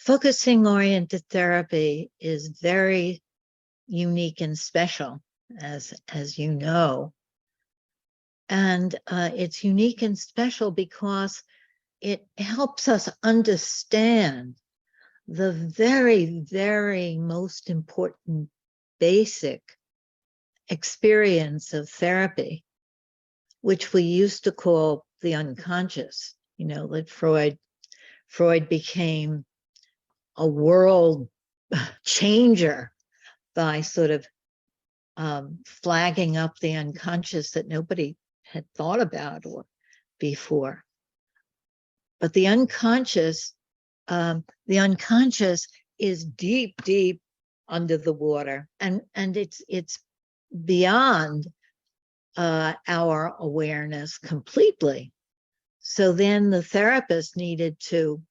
Focusing-oriented therapy is very unique and special, as you know. And it's unique and special because it helps us understand the very, very most important basic experience of therapy, which we used to call the unconscious. You know, that Freud became a world changer by sort of flagging up the unconscious that nobody had thought about or before. But the unconscious is deep, deep under the water, and it's beyond our awareness completely. So then the therapist needed to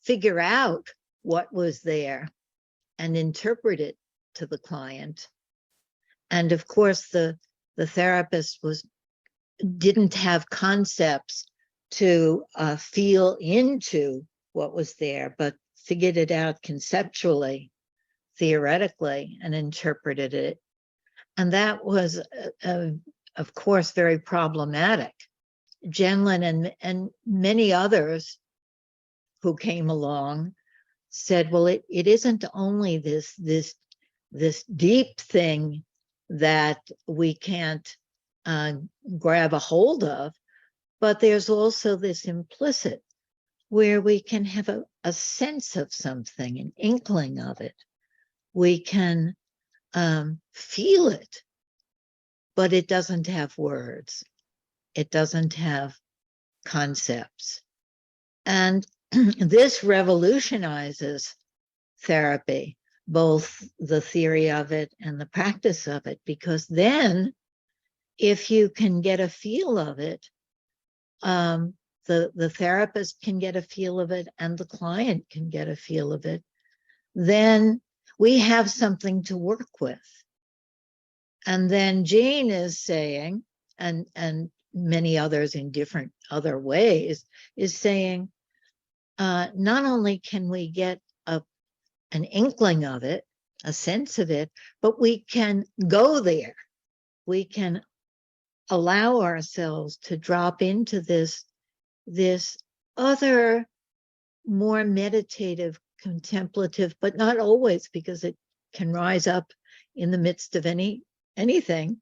figure out what was there and interpret it to the client. And of course, the therapist didn't have concepts to feel into what was there, but figured it out conceptually, theoretically, and interpreted it. And that was, of course, very problematic. Jen Lynn and many others who came along said, well, it isn't only this deep thing that we can't grab a hold of, but there's also this implicit where we can have a sense of something, an inkling of it. We can feel it, but it doesn't have words. It doesn't have concepts. And this revolutionizes therapy, both the theory of it and the practice of it, because then if you can get a feel of it, the therapist can get a feel of it and the client can get a feel of it, then we have something to work with. And then Jean is saying, and many others in different other ways, is saying, not only can we get an inkling of it, a sense of it, but we can go there. We can allow ourselves to drop into this other, more meditative, contemplative, but not always, because it can rise up in the midst of anything,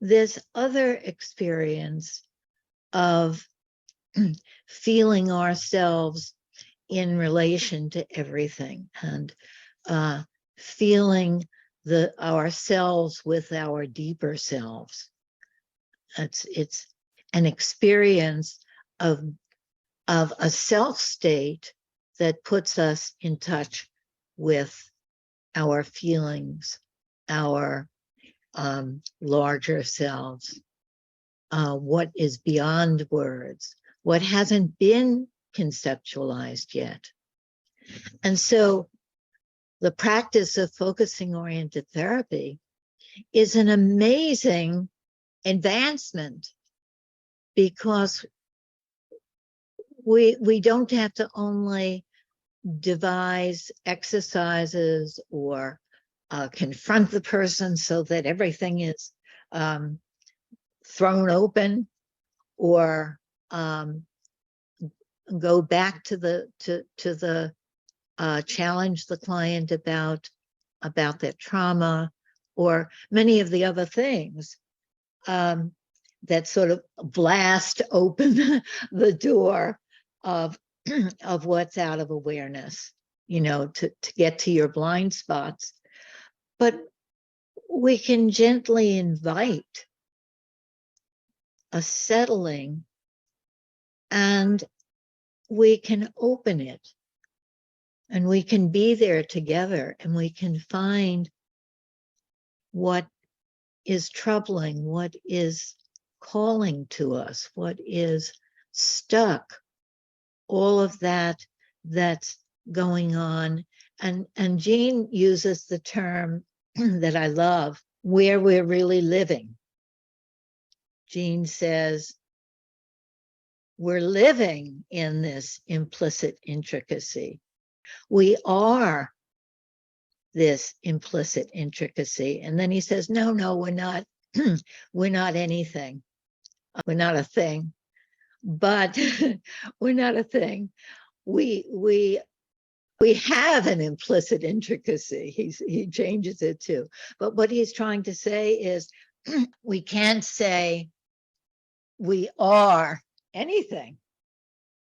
this other experience of feeling ourselves in relation to everything, and feeling ourselves with our deeper selves. It's an experience of a self state that puts us in touch with our feelings, our larger selves, what is beyond words, what hasn't been conceptualized yet. And so the practice of focusing-oriented therapy is an amazing advancement, because we don't have to only devise exercises or confront the person so that everything is thrown open, or go back to the challenge the client about their trauma, or many of the other things that sort of blast open the door of what's out of awareness, you know, to get to your blind spots. But we can gently invite a settling, and we can open it, and we can be there together, and we can find what is troubling, what is calling to us, what is stuck, all of that's going on. And Jean uses the term that I love, where we're really living. Jean says, we're living in this implicit intricacy. We are this implicit intricacy. And then he says, no, we're not. We're not anything. We're not a thing. But we're not a thing. We have an implicit intricacy. He changes it too. But what he's trying to say is we can't say we are anything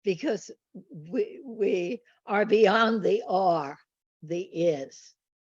because we are beyond the are, the is.